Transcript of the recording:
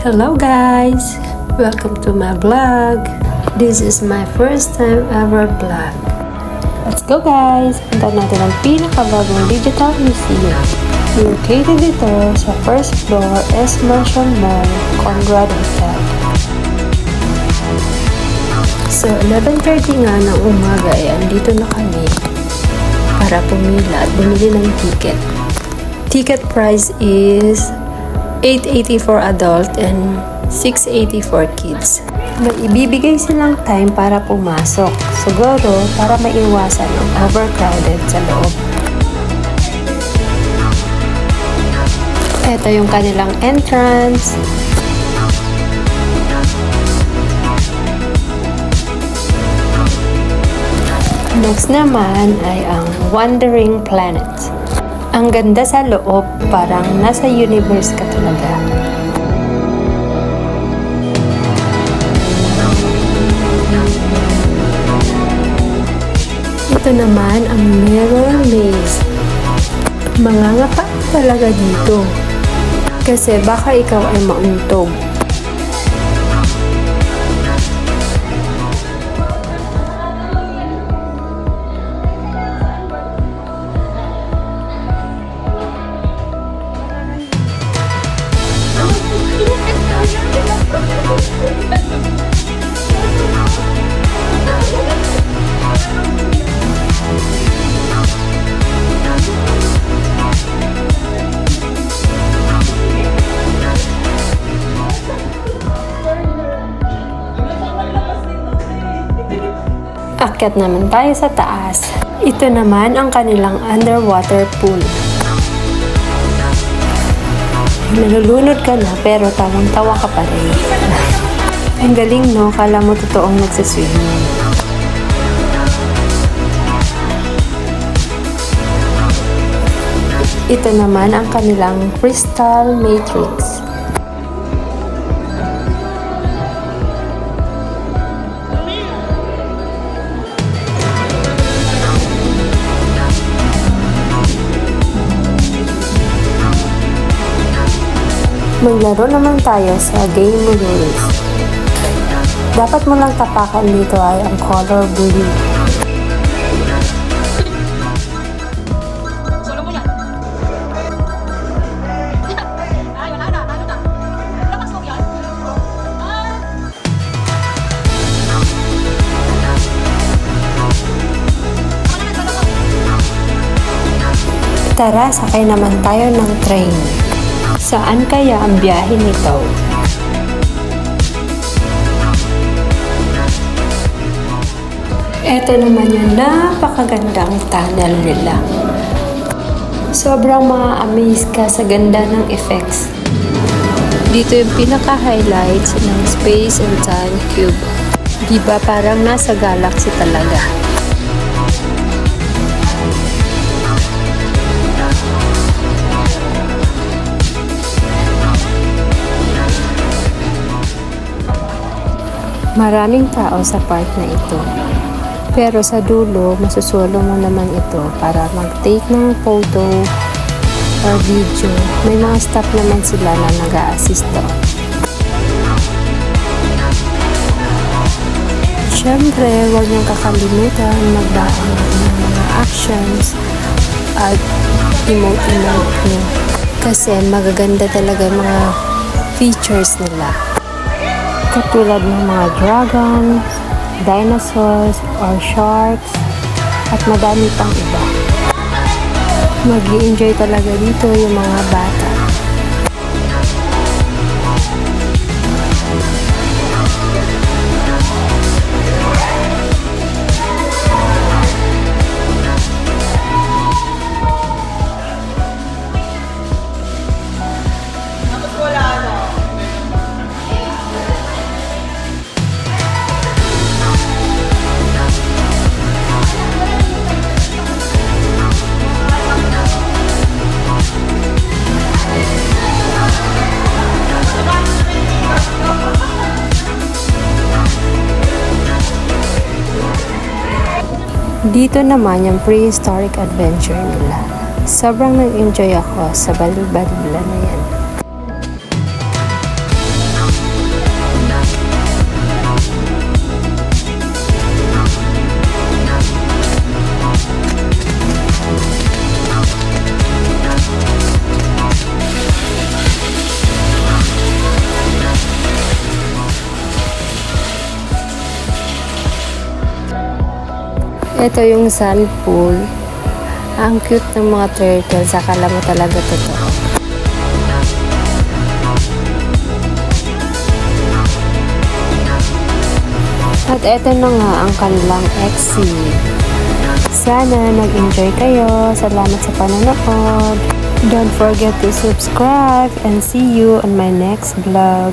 Hello guys! Welcome to my vlog. This is my first time ever vlog. Let's go guys! Punta natin ang pinakabagong digital museum. Located ito sa first floor S Mansion Mall, Conrad Hotel. So 11:30 nga ng umaga ay andito na kami para pumila at bumili ng ticket. Ticket price is $8.80 for adult and $6.80 for kids. May ibibigay silang time para pumasok. Siguro para maiwasan ang overcrowded sa loob. Ito yung kanilang entrance. Next naman ay ang Wandering Planet. Ang ganda sa loob, parang nasa universe ka talaga. Ito naman ang Mirror Maze. Mangangapa talaga dito. Kasi baka ikaw ay mauntog. Akyat naman tayo sa taas. Ito naman ang kanilang underwater pool. Nalulunod ka na pero tawang-tawa ka pa rin. Ang galing no, kala mo totoong nagsaswimming. Ito naman ang kanilang Crystal Matrix. Maglaro naman tayo sa game rules. Dapat mo lang tapakan dito ay ang color blue. Tara, sakay naman tayo ng train. Saan kaya ang biyahe nito? Ito naman yung napakagandang tunnel nila. Sobrang ma-amaze ka sa ganda ng effects. Dito yung pinaka-highlights ng Space and Time Cube. Diba parang nasa galaxy talaga. Maraming tao sa park na ito. Pero sa dulo, masusolo mo naman ito para mag-take ng photo or video. May mga staff naman sila na nag-a-assist doon. Siyempre, huwag niyong kakalimutan magdaan ng mga actions at emote-emote niyo. Kasi magaganda talaga yung mga features nila. Katulad ng mga dragons, dinosaurs, or sharks, at madami pang iba. Mag-i-enjoy talaga dito yung mga bata. Dito naman yung prehistoric adventure nila. Sobrang nag-enjoy ako sa bali-balila na yan. Ito yung sun pool. Ang cute ng mga turtle. Akala mo talaga totoo. At eto na nga ang kanilang exit. Sana nag-enjoy kayo. Salamat sa panonood. Don't forget to subscribe and see you on my next vlog.